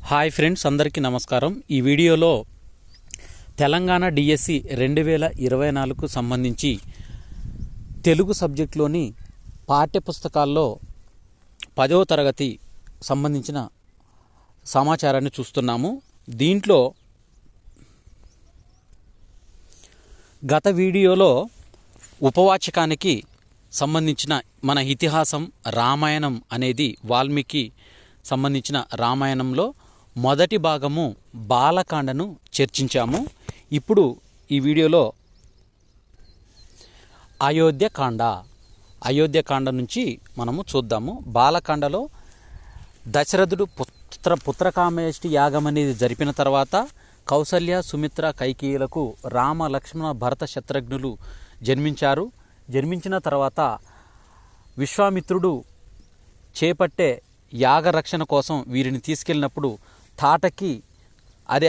Hi friends, అందరికీ నమస్కారం. ఈ వీడియోలో తెలంగాణ డిఎస్సి 2024కు సంబంధించి తెలుగు సబ్జెక్టులోని పాఠ్యపుస్తకాల్లో 10వ తరగతి సంబంధించిన సమాచారాన్ని చూస్తున్నాము. దీంట్లో గత వీడియోలో ఉపవాచకానికి సంబంధించిన మన ఇతిహాసం రామాయణం అనేది వాల్మీకి సంబంధించిన రామాయణంలో మొదటి భాగము బాలకాండను చర్చించాము. ఇప్పుడు ఈ వీడియోలో అయోధ్యకాండ నుంచి మనము చూద్దాము. బాలకాండలో దశరథుడు పుత్రకామేష్టి యాగం అనేది జరిపిన తర్వాత కౌసల్య, సుమిత్ర, కైకేయులకు రామ, లక్ష్మణ, భరత, శత్రుఘ్నులు జన్మించారు. జన్మించిన తర్వాత విశ్వామిత్రుడు చేపట్టే యాగరక్షణ కోసం వీరిని తీసుకెళ్ళినప్పుడు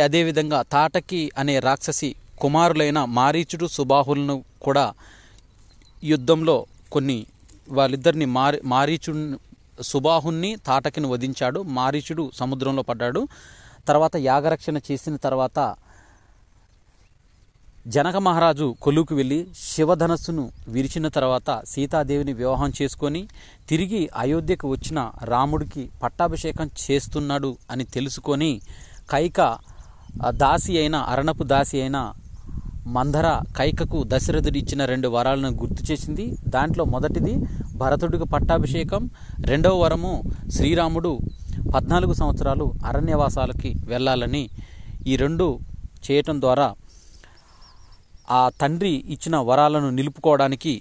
అదేవిధంగా తాటకి అనే రాక్షసి కుమారులైన మారీచుడు, సుబాహులను కూడా యుద్ధంలో వాళ్ళిద్దరిని సుబాహుని, తాటకిని వధించాడు. మారీచుడు సముద్రంలో పడ్డాడు. తర్వాత యాగరక్షణ చేసిన తర్వాత జనక మహారాజు కొలువుకు వెళ్ళి శివధనస్సును విరిచిన తర్వాత సీతాదేవిని వివాహం చేసుకొని తిరిగి అయోధ్యకు వచ్చిన రాముడికి పట్టాభిషేకం చేస్తున్నాడు అని తెలుసుకొని కైక అరణపు దాసి అయిన మందర కైకకు దశరథుడు ఇచ్చిన 2 వరాలను గుర్తు చేసింది. దాంట్లో మొదటిది భరతుడికి పట్టాభిషేకం, రెండవ వరము శ్రీరాముడు 14 సంవత్సరాలు అరణ్యవాసాలకి వెళ్ళాలని. ఈ 2 చేయటం ద్వారా ఆ తండ్రి ఇచ్చిన వరాలను నిలుపుకోవడానికి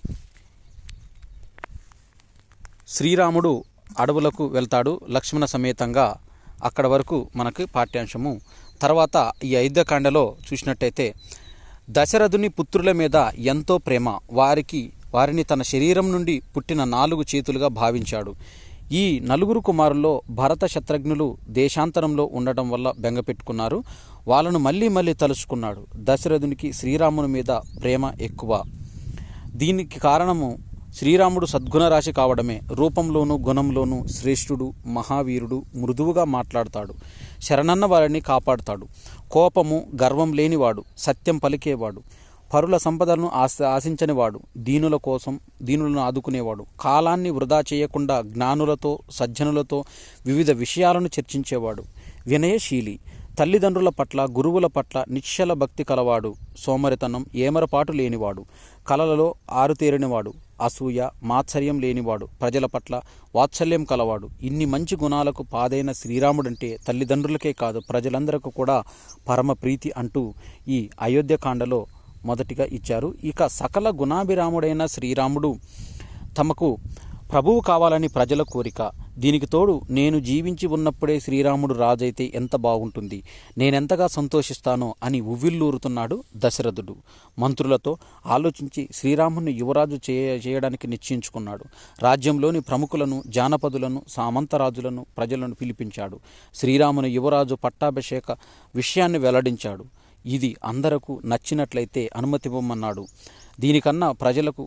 శ్రీరాముడు అడవులకు వెళ్తాడు లక్ష్మణ సమేతంగా. అక్కడ వరకు మనకు పాఠ్యాంశము. తర్వాత ఈ అయోధ్యకాండలో చూసినట్టయితే దశరథుని పుత్రుల మీద ఎంతో ప్రేమ, వారిని తన శరీరం నుండి పుట్టిన 4 చేతులుగా భావించాడు. ఈ 4 కుమారుల్లో భరత, శత్రుఘ్నులు దేశాంతరంలో ఉండటం వల్ల బెంగపెట్టుకున్నారు. వాళ్ళను మళ్ళీ తలుచుకున్నాడు. దశరథునికి శ్రీరాముని మీద ప్రేమ ఎక్కువ. దీనికి కారణము శ్రీరాముడు సద్గుణరాశి కావడమే. రూపంలోనూ గుణంలోనూ శ్రేష్ఠుడు, మహావీరుడు, మృదువుగా మాట్లాడతాడు, శరణన్న వారిని కాపాడుతాడు, కోపము గర్వం లేనివాడు, సత్యం పలికేవాడు, పరుల సంపదలను ఆశించనివాడు, దీనులను ఆదుకునేవాడు, కాలాన్ని వృధా చేయకుండా జ్ఞానులతో సజ్జనులతో వివిధ విషయాలను చర్చించేవాడు, వినయశీలి, తల్లిదండ్రుల పట్ల గురువుల పట్ల నిశ్చల భక్తి కలవాడు, సోమరితనం ఏమరపాటు లేనివాడు, కలలలో ఆరుతేరినవాడు, అసూయ మాత్సర్యం లేనివాడు, ప్రజల పట్ల వాత్సల్యం కలవాడు. ఇన్ని మంచి గుణాలకు పాదైన శ్రీరాముడంటే తల్లిదండ్రులకే కాదు ప్రజలందరికీ కూడా పరమ ప్రీతి అంటూ ఈ అయోధ్యకాండలో మొదటిగా ఇచ్చారు. ఇక సకల గుణాభిరాముడైన శ్రీరాముడు తమకు ప్రభువు కావాలని ప్రజల కోరిక. దీనికి తోడు నేను జీవించి ఉన్నప్పుడే శ్రీరాముడు రాజైతే ఎంత బాగుంటుంది, నేనెంతగా సంతోషిస్తానో అని ఉవ్విల్లూరుతున్నాడు దశరథుడు. మంత్రులతో ఆలోచించి శ్రీరాముని యువరాజు చేయడానికి నిశ్చయించుకున్నాడు. రాజ్యంలోని ప్రముఖులను, జానపదులను, సామంతరాజులను, ప్రజలను పిలిపించాడు. శ్రీరాముని యువరాజు పట్టాభిషేక విషయాన్ని వెల్లడించాడు. ఇది అందరకు నచ్చినట్లయితే అనుమతివ్వమన్నాడు. దీనికన్నా ప్రజలకు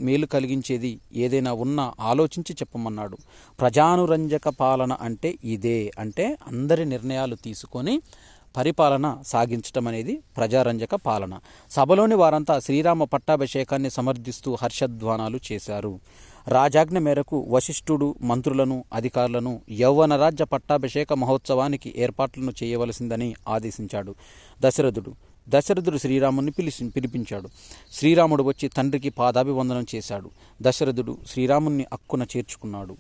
మేలు కలిగించేది ఏదైనా ఉన్నా ఆలోచించి చెప్పమన్నాడు. ప్రజానురంజక పాలన అంటే ఇదే. అంటే అందరి నిర్ణయాలు తీసుకొని పరిపాలన సాగించటం అనేది ప్రజారంజక పాలన. సభలోని వారంతా శ్రీరామ పట్టాభిషేకాన్ని సమర్థిస్తూ హర్షధ్వానాలు చేశారు. రాజాజ్ఞ మేరకు వశిష్ఠుడు మంత్రులను, అధికారులను యౌవన రాజ్య పట్టాభిషేక మహోత్సవానికి ఏర్పాట్లను చేయవలసిందని ఆదేశించాడు. దశరథుడు శ్రీరాముని పిలిపించాడు. శ్రీరాముడు వచ్చి తండ్రికి పాదాభివందనం చేశాడు. దశరథుడు శ్రీరాముని అక్కున చేర్చుకున్నాడు.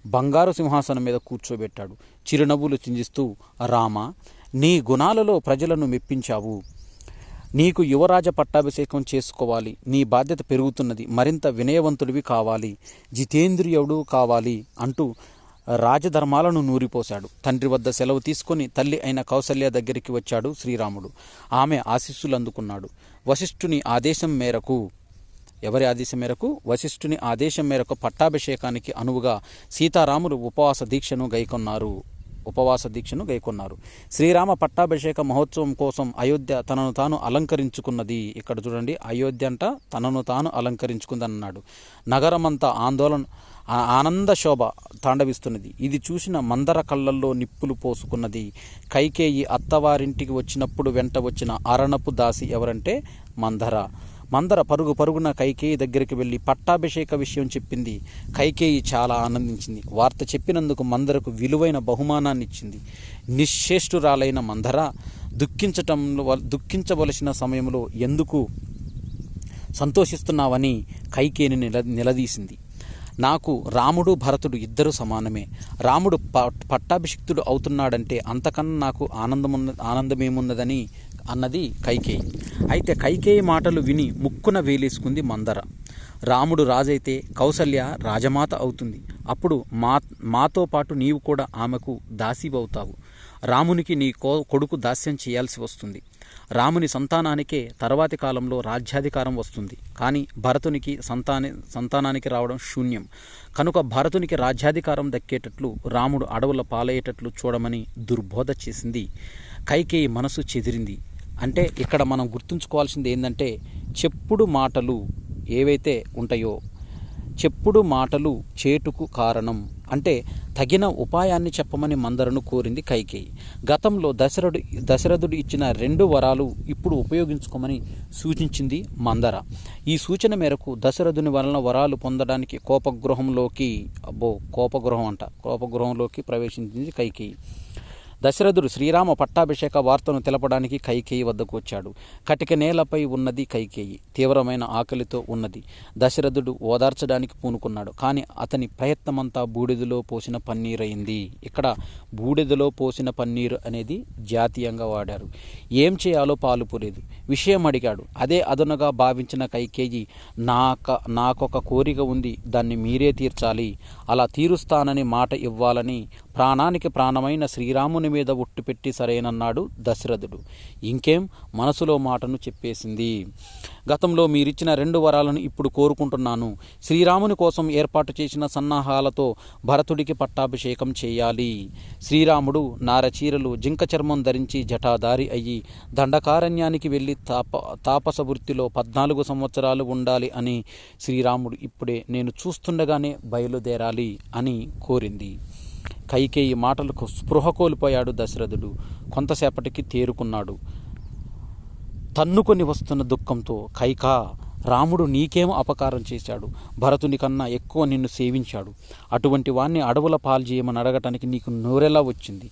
బంగారు సింహాసనం మీద కూర్చోబెట్టాడు. చిరునవ్వులు చిందిస్తూ, రామ, నీ గుణాలలో ప్రజలను మెప్పించావు. నీకు యువరాజ పట్టాభిషేకం చేసుకోవాలి. నీ బాధ్యత పెరుగుతున్నది. మరింత వినయవంతుడివి కావాలి, జితేంద్రియుడు కావాలి అంటూ రాజధర్మాలను నూరిపోశాడు. తండ్రి వద్ద సెలవు తీసుకొని తల్లి అయిన కౌసల్య దగ్గరికి వచ్చాడు శ్రీరాముడు. ఆమె ఆశీస్సులు అందుకున్నాడు. వశిష్ఠుని ఆదేశం మేరకు వశిష్ఠుని ఆదేశం మేరకు పట్టాభిషేకానికి అనువుగా సీతారాములు ఉపవాస దీక్షను గైకొన్నారు. శ్రీరామ పట్టాభిషేక మహోత్సవం కోసం అయోధ్య తనను తాను అలంకరించుకున్నది. ఇక్కడ చూడండి, అయోధ్య అంట తనను తాను అలంకరించుకుందన్నాడు. నగరమంతా ఆనంద శోభ తాండవిస్తున్నది. ఇది చూసిన మందర కళ్ళల్లో నిప్పులు పోసుకున్నది. కైకేయి అత్తవారింటికి వచ్చినప్పుడు వెంట వచ్చిన అరణపు దాసి ఎవరంటే మందర పరుగు పరుగున కైకేయి దగ్గరికి వెళ్ళి పట్టాభిషేక విషయం చెప్పింది. కైకేయి చాలా ఆనందించింది. వార్త చెప్పినందుకు మందరకు విలువైన బహుమానాన్ని ఇచ్చింది. నిశ్చేష్టురాలైన మందర దుఃఖించవలసిన సమయంలో ఎందుకు సంతోషిస్తున్నావని కైకేయిని నిలదీసింది. నాకు రాముడు భరతుడు ఇద్దరు సమానమే. రాముడు పట్టాభిషిక్తుడు అవుతున్నాడంటే అంతకన్నా నాకు ఆనందమేమున్నదని అన్నది కైకేయి. అయితే కైకేయి మాటలు విని ముక్కున వేలేసుకుంది మందర. రాముడు రాజైతే కౌసల్య రాజమాత అవుతుంది. అప్పుడు మాతో పాటు నీవు కూడా ఆమెకు దాసివవుతావు. రామునికి నీ కొడుకు దాస్యం చేయాల్సి వస్తుంది. రాముని సంతానానికే తర్వాతి కాలంలో రాజ్యాధికారం వస్తుంది. కానీ భరతునికి సంతానానికి రావడం శూన్యం. కనుక భరతునికి రాజ్యాధికారం దక్కేటట్లు రాముడు అడవుల పాలయ్యేటట్లు చూడమని దుర్బోధ చేసింది. కైకేయి మనసు చెదిరింది. అంటే ఇక్కడ మనం గుర్తుంచుకోవాల్సింది ఏంటంటే, చెప్పుడు మాటలు ఏవైతే ఉంటాయో, చెప్పుడు మాటలు చేటుకు కారణం. అంటే తగిన ఉపాయాన్ని చెప్పమని మందరను కోరింది కైకేయి. గతంలో దశరథుడు ఇచ్చిన 2 వరాలు ఇప్పుడు ఉపయోగించుకోమని సూచించింది మందర. ఈ సూచన మేరకు దశరథుని వలన వరాలు పొందడానికి కోపగృహంలోకి ప్రవేశించింది కైకేయి. దశరథుడు శ్రీరామ పట్టాభిషేక వార్తను తెలపడానికి కైకేయి వద్దకు వచ్చాడు. కటిక నేలపై ఉన్నది కైకేయి. తీవ్రమైన ఆకలితో ఉన్నది. దశరథుడు ఓదార్చడానికి పూనుకున్నాడు. కానీ అతని ప్రయత్నమంతా బూడిదలో పోసిన పన్నీరైంది. ఇక్కడ బూడిదలో పోసిన పన్నీరు అనేది జాతీయంగా వాడారు. ఏం చేయాలో పాలుపోలేదు. విషయం అడిగాడు. అదే అదనుగా భావించిన కైకేయి, నాకొక కోరిక ఉంది, దాన్ని మీరే తీర్చాలి. అలా తీరుస్తానని మాట ఇవ్వాలని ప్రాణానికి ప్రాణమైన శ్రీరాముని మీద ఒట్టు పెట్టి సరేనన్నాడు దశరథుడు. ఇంకేం, మనసులో మాటను చెప్పేసింది. గతంలో మీరిచ్చిన 2 వరాలను ఇప్పుడు కోరుకుంటున్నాను. శ్రీరాముని కోసం ఏర్పాటు చేసిన సన్నాహాలతో భరతుడికి పట్టాభిషేకం చేయాలి. శ్రీరాముడు నారచీరలు, జింక చర్మం ధరించి జటాధారి అయ్యి దండకారణ్యానికి వెళ్ళి తాపస వృత్తిలో 14 సంవత్సరాలు ఉండాలి అని శ్రీరాముడు ఇప్పుడే నేను చూస్తుండగానే బయలుదేరాలి అని కోరింది. కైకేయి మాటలకు స్పృహ కోల్పోయాడు దశరథుడు. కొంతసేపటికి తేరుకున్నాడు. తన్నుకొని వస్తున్న దుఃఖంతో, కైకా, రాముడు నీకేం అపకారం చేశాడు? భరతుని కన్నా ఎక్కువ నిన్ను సేవించాడు. అటువంటి వాణ్ణి అడవుల పాల్చేయమని అడగటానికి నీకు నోరెలా వచ్చింది?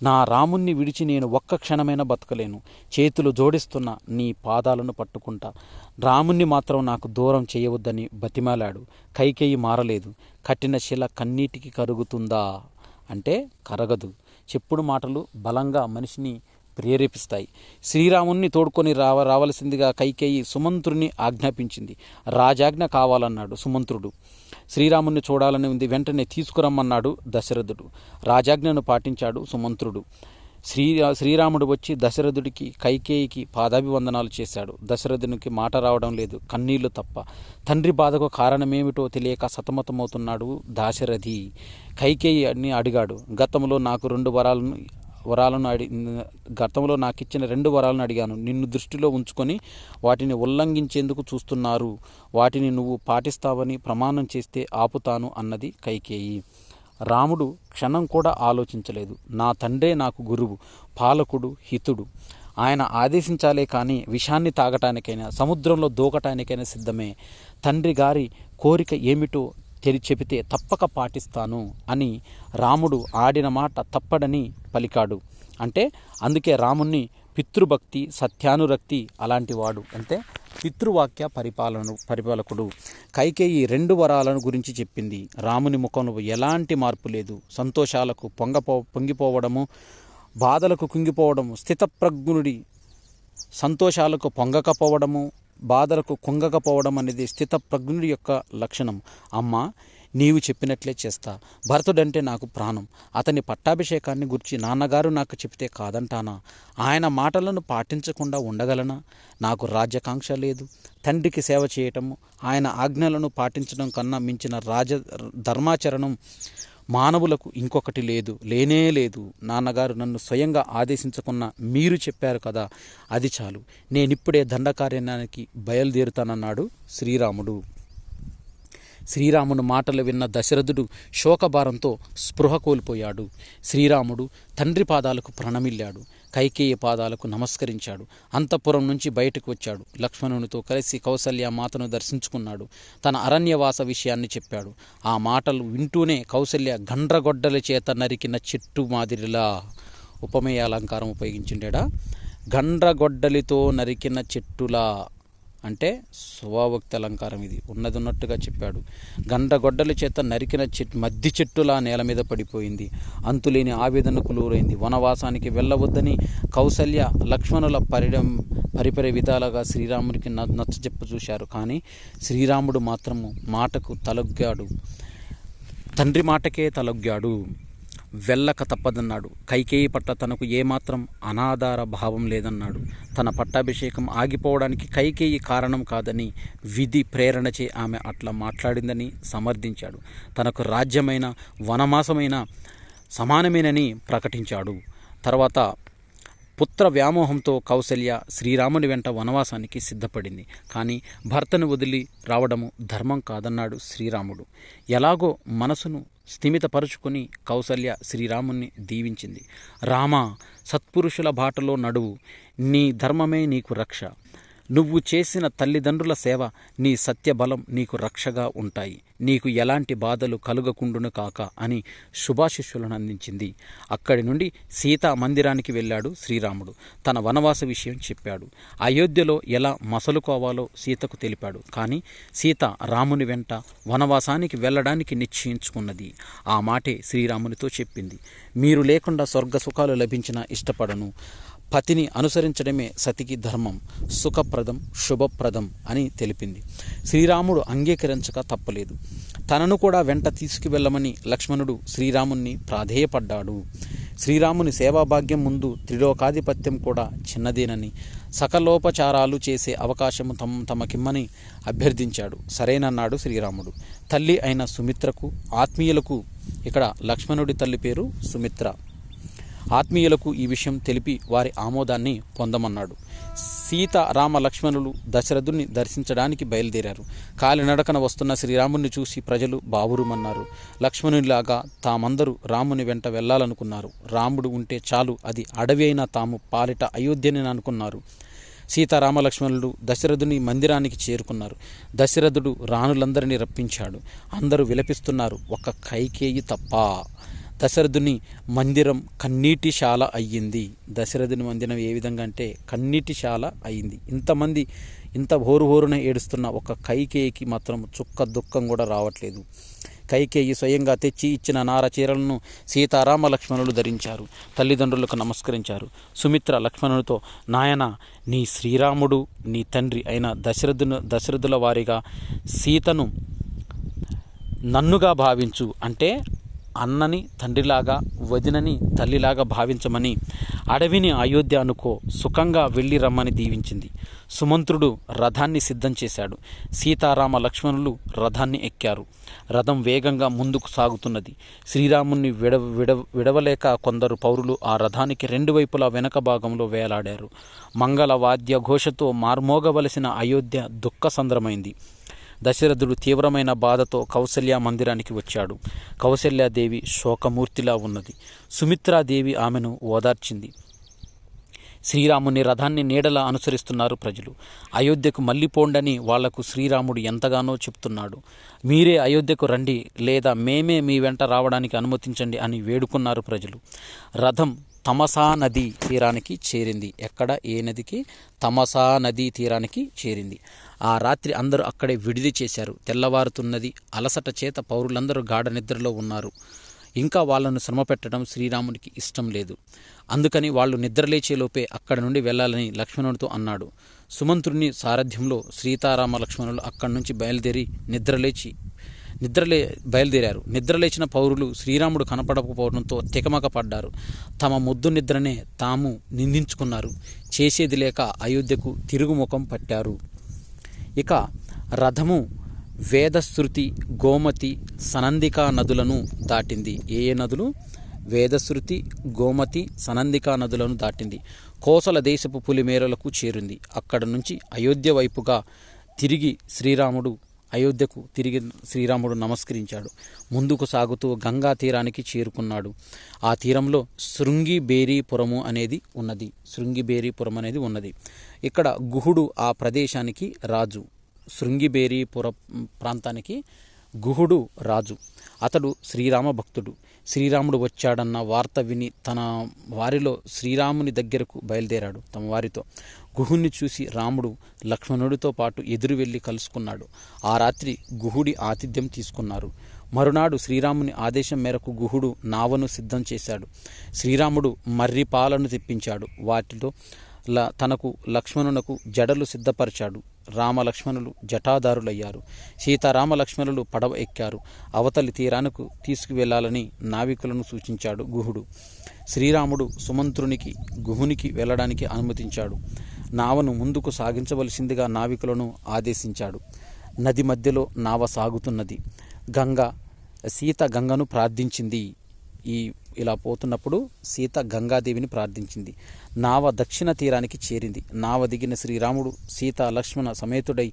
నా రాముణ్ణి విడిచి నేను ఒక్క క్షణమైనా బతకలేను. చేతులు జోడిస్తున్న నీ పాదాలను పట్టుకుంటా. రాముణ్ణి మాత్రం నాకు దూరం చేయవద్దని బతిమాలాడు. కైకేయి మారలేదు. కట్టిన శిల కన్నీటికి కరుగుతుందా అంటే కరగదు. చెప్పుడు మాటలు బలంగా మనిషిని ప్రేరేపిస్తాయి. శ్రీరాముణ్ణి తోడుకొని రావలసిందిగా కైకేయి సుమంత్రుని ఆజ్ఞాపించింది. రాజాజ్ఞ కావాలన్నాడు సుమంత్రుడు. శ్రీరాముణ్ణి చూడాలని ఉంది, వెంటనే తీసుకురమ్మన్నాడు దశరథుడు. రాజాజ్ఞను పాటించాడు సుమంత్రుడు. శ్రీరాముడు వచ్చి దశరథుడికి కైకేయికి పాదాభివందనాలు చేశాడు. దశరథునికి మాట రావడం లేదు, కన్నీళ్లు తప్ప. తండ్రి బాధకు కారణమేమిటో తెలియక సతమతమవుతున్నాడు దాశరథి. కైకేయిని అడిగాడు. గతంలో నాకిచ్చిన 2 వరాలను అడిగాను. నిన్ను దృష్టిలో ఉంచుకొని వాటిని ఉల్లంఘించేందుకు చూస్తున్నారు. వాటిని నువ్వు పాటిస్తావని ప్రమాణం చేస్తే ఆపుతాను అన్నది కైకేయి. రాముడు క్షణం కూడా ఆలోచించలేదు. నా తండ్రే నాకు గురువు, పాలకుడు, హితుడు. ఆయన ఆదేశించాలే కానీ విషాన్ని తాగటానికైనా సముద్రంలో దూకటానికైనా సిద్ధమే. తండ్రి గారి కోరిక ఏమిటో చెబితే తప్పక పాటిస్తాను అని రాముడు ఆడిన మాట తప్పడని పలికాడు. అంటే అందుకే రాముణ్ణి పితృభక్తి, సత్యానురక్తి అలాంటి వాడు, అంటే పితృవాక్య పరిపాలకుడు. కైకేయి 2 వరాలను గురించి చెప్పింది. రాముని ముఖంలో ఎలాంటి మార్పు లేదు. సంతోషాలకు పొంగిపోవడము, బాధలకు కుంగిపోవడము స్థితప్రజ్ఞుడి. సంతోషాలకు పొంగకపోవడము, బాధలకు కుంగకపోవడం అనేది స్థితప్రజ్ఞుడి యొక్క లక్షణం. అమ్మా, నీవు చెప్పినట్లే చేస్తా. భరతుడంటే నాకు ప్రాణం. అతని పట్టాభిషేకాన్ని గురించి నాన్నగారు నాకు చెప్తే కాదంటానా? ఆయన మాటలను పాటించకుండా ఉండగలనా? నాకు రాజ్యకాంక్ష లేదు. తండ్రికి సేవ చేయటము, ఆయన ఆజ్ఞలను పాటించడం కన్నా మించిన ధర్మాచరణం మానవులకు ఇంకొకటి లేనే లేదు. నాన్నగారు నన్ను స్వయంగా ఆదేశించకున్న మీరు చెప్పారు కదా, అది చాలు. నేనిప్పుడే దండకారణ్యానికి బయలుదేరుతానన్నాడు శ్రీరాముడు. శ్రీరాముని మాటలు విన్న దశరథుడు శోకభారంతో స్పృహ కోల్పోయాడు. శ్రీరాముడు తండ్రి పాదాలకు ప్రణమిల్లాడు. కైకేయి పాదాలకు నమస్కరించాడు. అంతఃపురం నుంచి బయటకు వచ్చాడు. లక్ష్మణునితో కలిసి కౌసల్య మాతను దర్శించుకున్నాడు. తన అరణ్యవాస విషయాన్ని చెప్పాడు. ఆ మాటలు వింటూనే కౌసల్య గండ్రగొడ్డల చేత నరికిన చెట్టు మాదిరిలా, ఉపమేయ అలంకారం ఉపయోగించిండేడా, గండ్రగొడ్డలితో నరికిన చెట్టులా అంటే స్వభావోక్తి అలంకారం, ఇది ఉన్నది ఉన్నట్టుగా చెప్పాడు. గండ్రగొడ్డలి చేత నరికిన మద్ది చెట్టులా నేల మీద పడిపోయింది. అంతులేని ఆవేదనకు లోరైంది. వనవాసానికి వెళ్ళవద్దని కౌసల్య లక్ష్మణుల పరిపరి విధాలుగా శ్రీరాముడికి నచ్చజెప్ప చూశారు. కానీ శ్రీరాముడు మాత్రము మాటకు తలొగ్గాడు. తండ్రి మాటకే తలొగ్గాడు. వెళ్ళక తప్పదన్నాడు. కైకేయి పట్ల తనకు ఏమాత్రం అనాధార భావం లేదన్నాడు. తన పట్టాభిషేకం ఆగిపోవడానికి కైకేయి కారణం కాదని, విధి ప్రేరణచే ఆమె అట్లా మాట్లాడిందని సమర్థించాడు. తనకు రాజ్యమైన వనమాసమైన సమానమేనని ప్రకటించాడు. తర్వాత పుత్ర వ్యామోహంతో కౌసల్య శ్రీరాముని వెంట వనవాసానికి సిద్ధపడింది. కానీ భర్తను వదిలి రావడము ధర్మం కాదన్నాడు శ్రీరాముడు. ఎలాగో మనసును స్థిమితపరుచుకుని కౌసల్య శ్రీరాముణ్ణి దీవించింది. రామా, సత్పురుషుల బాటలో నడువు, నీ ధర్మమే నీకు రక్ష. నువ్వు చేసిన తల్లిదండ్రుల సేవ, నీ సత్యబలం నీకు రక్షగా ఉంటాయి. నీకు ఎలాంటి బాధలు కలుగకుండును కాక అని శుభాశిష్యులను అందించింది. అక్కడి నుండి సీతా మందిరానికి వెళ్ళాడు శ్రీరాముడు. తన వనవాస విషయం చెప్పాడు. అయోధ్యలో ఎలా మసలుకోవాలో సీతకు తెలిపాడు. కానీ సీత రాముని వెంట వనవాసానికి వెళ్ళడానికి నిశ్చయించుకున్నది. ఆ మాటే శ్రీరామునితో చెప్పింది. మీరు లేకుండా స్వర్గ సుఖాలు లభించినా ఇష్టపడను. పతిని అనుసరించడమే సతికి ధర్మం, సుఖప్రదం, శుభప్రదం అని తెలిపింది. శ్రీరాముడు అంగీకరించక తప్పలేదు. తనను కూడా వెంట తీసుకువెళ్ళమని లక్ష్మణుడు శ్రీరాముణ్ణి ప్రాధేయపడ్డాడు. శ్రీరాముని సేవాభాగ్యం ముందు త్రిలోకాధిపత్యం కూడా చిన్నదేనని, సకలోపచారాలు చేసే అవకాశం తమకిమ్మని అభ్యర్థించాడు. సరేనన్నాడు శ్రీరాముడు. తల్లి అయిన సుమిత్రకు, ఆత్మీయులకు, ఇక్కడ లక్ష్మణుడి తల్లి పేరు సుమిత్ర, ఆత్మీయులకు ఈ విషయం తెలిపి వారి ఆమోదాన్ని పొందమన్నాడు. సీత, రామ, లక్ష్మణులు దశరథుని దర్శించడానికి బయలుదేరారు. కాలినడకన వస్తున్న శ్రీరాముని చూసి ప్రజలు బావురుమన్నారు. లక్ష్మణునిలాగా తామందరూ రాముని వెంట వెళ్లాలనుకున్నారు. రాముడు ఉంటే చాలు, అది అడవి అయినా తాము పాలిట అయోధ్యని అనుకున్నారు. సీతారామలక్ష్మణులు దశరథుని మందిరానికి చేరుకున్నారు. దశరథుడు రాణులందరినీ రప్పించాడు. అందరూ విలపిస్తున్నారు, ఒక్క కైకేయి తప్ప. దశరథుని మందిరం కన్నీటిశాల అయ్యింది. దశరథుని మందిరం ఏ విధంగా అంటే కన్నీటిశాల అయ్యింది. ఇంతమంది ఇంత హోరున ఏడుస్తున్న ఒక కైకేయికి మాత్రం చుక్క దుఃఖం కూడా రావట్లేదు. కైకేయి స్వయంగా తెచ్చి ఇచ్చిన నార చీరలను సీతారామ లక్ష్మణులు ధరించారు. తల్లిదండ్రులకు నమస్కరించారు. సుమిత్ర లక్ష్మణునితో, నాయన, నీ శ్రీరాముడు నీ తండ్రి అయిన దశరథుల వారిగా సీతను నన్నుగా భావించు, అంటే అన్నని తండ్రిలాగా, వదినని తల్లిలాగా భావించమని, అడవిని అయోధ్య అనుకో, సుఖంగా వెళ్ళి రమ్మని దీవించింది. సుమంత్రుడు రథాన్ని సిద్ధం చేశాడు. సీతారామ లక్ష్మణులు రథాన్ని ఎక్కారు. రథం వేగంగా ముందుకు సాగుతున్నది. శ్రీరాముణ్ణి విడవలేక కొందరు పౌరులు ఆ రథానికి రెండు వైపులా వెనక భాగంలో వేలాడారు. మంగళ వాద్య ఘోషతో మార్మోగవలసిన అయోధ్య దుఃఖసంద్రమైంది. దశరథుడు తీవ్రమైన బాధతో కౌసల్య మందిరానికి వచ్చాడు. కౌసల్యాదేవి శోకమూర్తిలా ఉన్నది. సుమిత్రాదేవి ఆమెను ఓదార్చింది. శ్రీరాముని రథాన్ని నీడలా అనుసరిస్తున్నారు ప్రజలు. అయోధ్యకు మళ్ళీ పోండని వాళ్లకు శ్రీరాముడు ఎంతగానో చెప్తున్నాడు. మీరే అయోధ్యకు రండి, లేదా మేమే మీ వెంట రావడానికి అనుమతించండి అని వేడుకున్నారు ప్రజలు. రథం తమసా నదీ తీరానికి చేరింది. ఎక్కడ, ఏ నదికి? తమసా నదీ తీరానికి చేరింది. ఆ రాత్రి అందరూ అక్కడే విడిది చేశారు. తెల్లవారుతున్నది. అలసట చేత పౌరులందరూ గాఢ నిద్రలో ఉన్నారు. ఇంకా వాళ్లను శ్రమ పెట్టడం శ్రీరామునికి ఇష్టం లేదు. అందుకని వాళ్ళు నిద్రలేచేలోపే అక్కడి నుండి వెళ్లాలని లక్ష్మణుడితో అన్నాడు. సుమంత్రుని సారథ్యంలో సీతారామ లక్ష్మణులు అక్కడి నుంచి బయలుదేరారు. నిద్రలేచిన పౌరులు శ్రీరాముడు కనపడకపోవడంతో తికమక పడ్డారు. తమ ముద్దు నిద్రనే తాము నిందించుకున్నారు. చేసేది లేక అయోధ్యకు తిరుగుముఖం పట్టారు. ఇక రథము వేదశృతి, గోమతి, సనందికా నదులను దాటింది. ఏ నదులు? వేదశృతి, గోమతి, సనందికా నదులను దాటింది. కోసల దేశపు పులిమేరలకు చేరింది. అక్కడ నుంచి అయోధ్య వైపుగా తిరిగి శ్రీరాముడు అయోధ్యకు తిరిగి శ్రీరాముడు నమస్కరించాడు. ముందుకు సాగుతూ గంగా తీరానికి చేరుకున్నాడు. ఆ తీరంలో శృంగిబేరీపురము అనేది ఉన్నది. శృంగిబేరీపురం అనేది ఉన్నది. ఇక్కడ గుహుడు ఆ ప్రదేశానికి రాజు. శృంగిబేరీపుర ప్రాంతానికి గుహుడు రాజు. అతడు శ్రీరామ భక్తుడు. శ్రీరాముడు వచ్చాడన్న వార్త విని తన వారిలో శ్రీరాముని దగ్గరకు బయలుదేరాడు. తమ వారితో గుహుణ్ణి చూసి రాముడు లక్ష్మణుడితో పాటు ఎదురు వెళ్ళి కలుసుకున్నాడు. ఆ రాత్రి గుహుడి ఆతిథ్యం తీసుకున్నారు. మరునాడు శ్రీరాముని ఆదేశం మేరకు గుహుడు నావను సిద్ధం చేశాడు. శ్రీరాముడు మర్రి పాలను తెప్పించాడు. వాటిలో తనకు లక్ష్మణునకు జడలు సిద్ధపరిచాడు. రామలక్ష్మణులు జటాదారులయ్యారు. సీతారామలక్ష్మణులు పడవ ఎక్కారు. అవతలి తీరానికి తీసుకువెళ్లాలని నావికులను సూచించాడు గుహుడు. శ్రీరాముడు సుమంత్రునికి గుహునికి వెళ్ళడానికి అనుమతించాడు. నావను ముందుకు సాగించవలసిందిగా నావికులను ఆదేశించాడు. నది మధ్యలో నావ సాగుతున్నది. సీత గంగను ప్రార్థించింది. ఇలా పోతున్నప్పుడు సీత గంగాదేవిని ప్రార్థించింది. నావ దక్షిణ తీరానికి చేరింది. నావ దిగిన శ్రీరాముడు సీత లక్ష్మణ సమేతుడై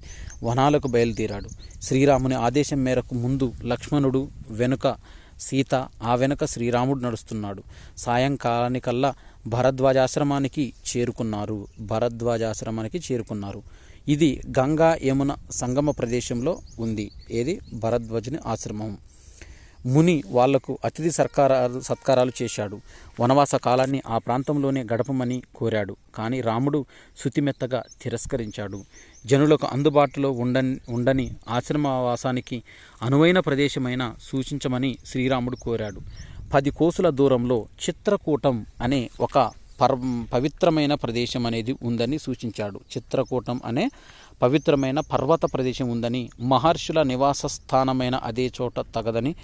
వనాలకు బయలుదేరాడు. శ్రీరాముని ఆదేశం మేరకు ముందు లక్ష్మణుడు, వెనుక సీత, ఆ వెనుక శ్రీరాముడు నడుస్తున్నాడు. సాయంకాలానికల్లా భరద్వాజాశ్రమానికి చేరుకున్నారు. ఇది గంగా యమున సంగమ ప్రదేశంలో ఉంది. ఏది? భరద్వాజుని ఆశ్రమం. ముని వాళ్లకు అతిథి సత్కారాలు చేశాడు. వనవాస కాలాన్ని ఆ ప్రాంతంలోనే గడపమని కోరాడు. కానీ రాముడు శుతిమెత్తగా తిరస్కరించాడు. జనులకు అందుబాటులో ఉండని ఆశ్రమవాసానికి అనువైన ప్రదేశమైన సూచించమని శ్రీరాముడు కోరాడు. 10 కోసుల దూరంలో చిత్రకూటం అనే ఒక పవిత్రమైన ప్రదేశం అనేది ఉందని సూచించాడు. చిత్రకూటం అనే పవిత్రమైన పర్వత ప్రదేశం ఉందని, మహర్షుల నివాస స్థానమైన అదే చోట తగదని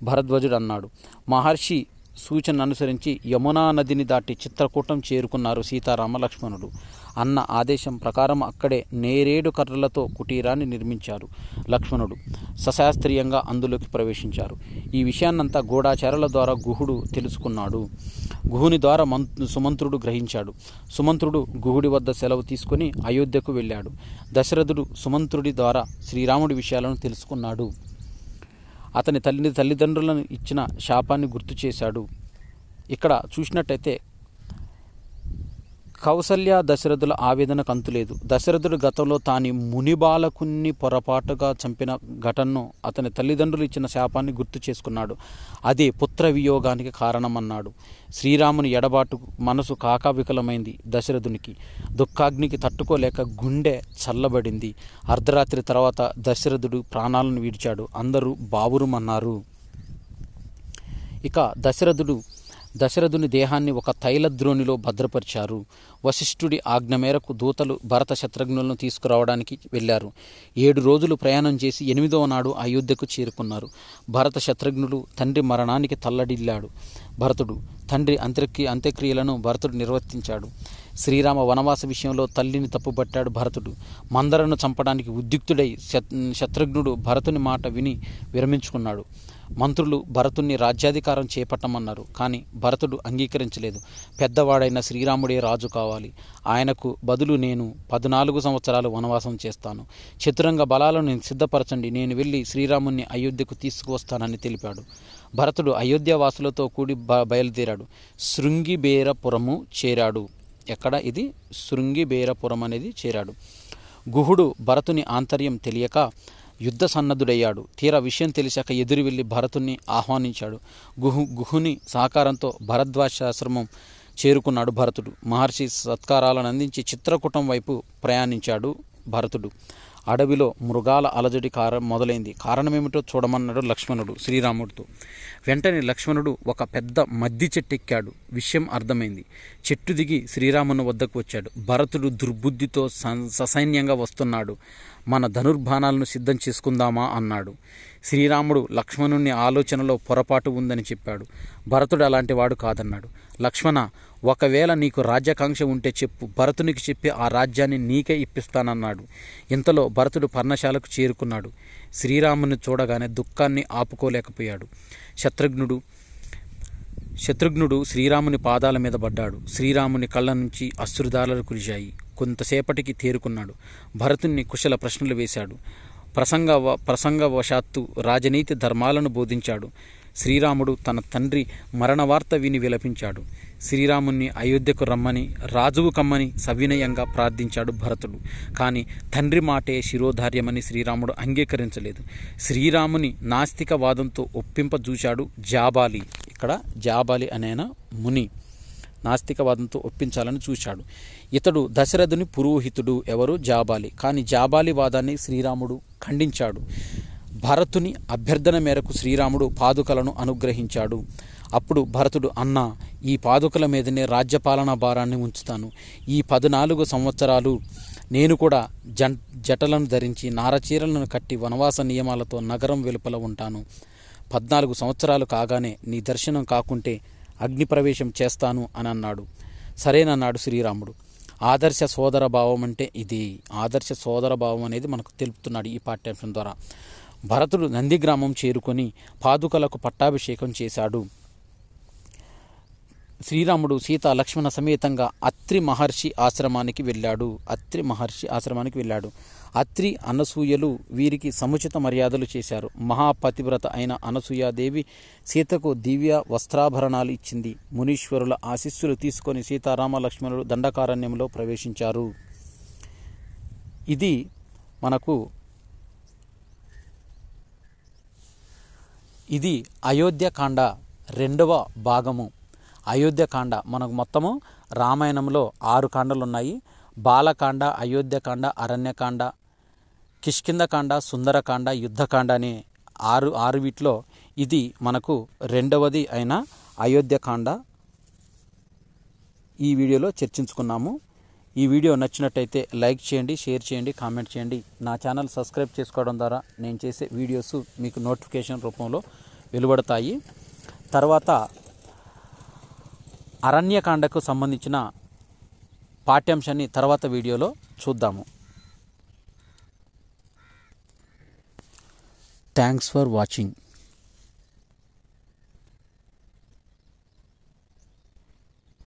భరద్వాజుడు అన్నాడు. మహర్షి సూచన అనుసరించి యమునా నదిని దాటి చిత్రకూటం చేరుకున్నారు సీతారామ లక్ష్మణుడు. అన్న ఆదేశం ప్రకారం అక్కడే నేరేడు కర్రలతో కుటీరాన్ని నిర్మించారు. లక్ష్మణుడు సశాస్త్రీయంగా అందులోకి ప్రవేశించారు. ఈ విషయాన్నంతా గూఢాచారుల ద్వారా గుహుడు తెలుసుకున్నాడు. గుహుని ద్వారా సుమంత్రుడు గ్రహించాడు. సుమంత్రుడు గుహుడి వద్ద సెలవు తీసుకుని అయోధ్యకు వెళ్ళాడు. దశరథుడు సుమంత్రుడి ద్వారా శ్రీరాముడి విషయాలను తెలుసుకున్నాడు. అతని తల్లిదండ్రులను ఇచ్చిన శాపాన్ని గుర్తు చేశాడు. ఇక్కడ చూసినట్టయితే కౌసల్య దశరథుల ఆవేదనకు అంతులేదు. దశరథుడు గతంలో తాను మునిబాలకుని పొరపాటుగా చంపిన ఘటనను అతని తల్లిదండ్రులు ఇచ్చిన శాపాన్ని గుర్తు చేసుకున్నాడు. అదే పుత్ర వియోగానికి కారణమన్నాడు. శ్రీరాముని ఎడబాటుకు మనసు కాకావికలమైంది దశరథునికి. దుఃఖాగ్నికి తట్టుకోలేక గుండె చల్లబడింది. అర్ధరాత్రి తర్వాత దశరథుడు ప్రాణాలను విడిచాడు. అందరూ బావురుమన్నారు. ఇక దశరథుని దేహాన్ని ఒక తైలద్రోణిలో భద్రపరిచారు. వశిష్ఠుడి ఆజ్ఞ మేరకు దూతలు భరత శత్రుఘ్నులను తీసుకురావడానికి వెళ్లారు. 7 రోజులు ప్రయాణం చేసి 8వ నాడు అయోధ్యకు చేరుకున్నారు. భరత శత్రుఘ్నులు తండ్రి మరణానికి తల్లడిల్లాడు. భరతుడు తండ్రి అంత్యక్రియలను భరతుడు నిర్వర్తించాడు. శ్రీరామ వనవాస విషయంలో తల్లిని తప్పుపట్టాడు భరతుడు. మందరను చంపడానికి ఉద్యుక్తుడై శత్రుఘ్నుడు భరతుని మాట విని విరమించుకున్నాడు. మంత్రులు భరతుణ్ణి రాజ్యాధికారం చేపట్టమన్నారు. కానీ భరతుడు అంగీకరించలేదు. పెద్దవాడైన శ్రీరాముడే రాజు కావాలి. ఆయనకు బదులు నేను 14 సంవత్సరాలు వనవాసం చేస్తాను. చతురంగ బలాలను సిద్ధపరచండి. నేను వెళ్ళి శ్రీరాముణ్ణి అయోధ్యకు తీసుకువస్తానని తెలిపాడు. భరతుడు అయోధ్యవాసులతో కూడి బయలుదేరాడు. శృంగిబేరపురము చేరాడు. ఎక్కడ? ఇది శృంగిబేరపురం అనేది చేరాడు. గుహుడు భరతుని ఆంతర్యం తెలియక యుద్ధ సన్నద్ధుడయ్యాడు. తీరా విషయం తెలిసాక ఎదురు వెళ్లి భరతుణ్ణి ఆహ్వానించాడు. గుహుని సహకారంతో భరద్వాజాశ్రమం చేరుకున్నాడు భరతుడు. మహర్షి సత్కారాలను అందించి చిత్రకూటం వైపు ప్రయాణించాడు భరతుడు. అడవిలో మృగాల అలజడి మొదలైంది. కారణమేమిటో చూడమన్నాడు లక్ష్మణుడు శ్రీరాముడితో. వెంటనే లక్ష్మణుడు ఒక పెద్ద మద్ది చెట్టెక్కాడు. విషయం అర్థమైంది. చెట్టు దిగి శ్రీరాముని వద్దకు వచ్చాడు. భరతుడు దుర్బుద్ధితో ససైన్యంగా వస్తున్నాడు. మన ధనుర్బాణాలను సిద్ధం చేసుకుందామా అన్నాడు. శ్రీరాముడు లక్ష్మణుని ఆలోచనలో పొరపాటు ఉందని చెప్పాడు. భరతుడు అలాంటి వాడు కాదన్నాడు. లక్ష్మణ, ఒకవేళ నీకు రాజ్యాకాంక్ష ఉంటే చెప్పు, భరతునికి చెప్పి ఆ రాజ్యాన్ని నీకే ఇప్పిస్తానన్నాడు. ఇంతలో భరతుడు పర్ణశాలకు చేరుకున్నాడు. శ్రీరాముని చూడగానే దుఃఖాన్ని ఆపుకోలేకపోయాడు. శత్రుఘ్నుడు శ్రీరాముని పాదాల మీద పడ్డాడు. శ్రీరాముని కళ్ళ నుంచి అశ్రుధారలు కురిశాయి. కొంతసేపటికి తేరుకున్నాడు. భరతుణ్ణి కుశల ప్రశ్నలు వేశాడు. ప్రసంగవశాత్తు రాజనీతి ధర్మాలను బోధించాడు. శ్రీరాముడు తన తండ్రి మరణ వార్త విని విలపించాడు. శ్రీరాముణ్ణి అయోధ్యకు రమ్మని, రాజువు కమ్మని సవినయంగా ప్రార్థించాడు భరతుడు. కానీ తండ్రి మాటే శిరోధార్యమని శ్రీరాముడు అంగీకరించలేదు. శ్రీరాముని నాస్తికవాదంతో ఒప్పింపజూశాడు జాబాలి. ఇక్కడ జాబాలి అనేన ముని నాస్తికవాదంతో ఒప్పించాలని చూశాడు. ఇతడు దశరథుని పురోహితుడు. ఎవరు? జాబాలి. కానీ జాబాలి వాదాన్ని శ్రీరాముడు ఖండించాడు. భరతుని అభ్యర్థన మేరకు శ్రీరాముడు పాదుకలను అనుగ్రహించాడు. అప్పుడు భరతుడు, అన్నా, ఈ పాదుకల మీదనే రాజ్యపాలనా భారాన్ని ఉంచుతాను. ఈ 14 సంవత్సరాలు నేను కూడా జటలను ధరించి నారచీరలను కట్టి వనవాస నియమాలతో నగరం వెలుపల ఉంటాను. 14 సంవత్సరాలు కాగానే నీ దర్శనం కాకుంటే అగ్నిప్రవేశం చేస్తాను అని అన్నాడు. సరేనన్నాడు శ్రీరాముడు. ఆదర్శ సోదర భావం అంటే ఇది. ఆదర్శ సోదర భావం అనేది మనకు తెలుపుతున్నాడు ఈ పాఠ్యాంశం ద్వారా. భరతుడు నందిగ్రామం చేరుకొని పాదుకలకు పట్టాభిషేకం చేశాడు. శ్రీరాముడు సీత లక్ష్మణ సమేతంగా అత్రి మహర్షి ఆశ్రమానికి వెళ్ళాడు. అత్రి అనసూయలు వీరికి సముచిత మర్యాదలు చేశారు. మహాపతివ్రత అయిన అనసూయాదేవి సీతకు దివ్య వస్త్రాభరణాలు ఇచ్చింది. మునీశ్వరుల ఆశీస్సులు తీసుకొని సీతారామ లక్ష్మణులు దండకారణ్యంలో ప్రవేశించారు. ఇది అయోధ్యకాండ 2వ భాగము. అయోధ్యకాండ మనకు మొత్తము రామాయణంలో 6 కాండలు ఉన్నాయి. బాలకాండ, అయోధ్యకాండ, అరణ్యకాండ, కిష్కింధకాండ, సుందరకాండ, యుద్ధకాండ అనే 6 వీటిలో ఇది మనకు 2వది అయిన అయోధ్యకాండ ఈ వీడియోలో చర్చించుకున్నాము. ఈ వీడియో నచ్చినట్టయితే లైక్ చేయండి, షేర్ చేయండి, కామెంట్ చేయండి. నా ఛానల్ సబ్స్క్రైబ్ చేసుకోవడం ద్వారా నేను చేసే వీడియోస్ మీకు నోటిఫికేషన్ రూపంలో వెలువడతాయి. తర్వాత అరణ్యకాండకు సంబంధించిన పాఠ్యాంశాన్ని తర్వాత వీడియోలో చూద్దాము. Thanks for watching.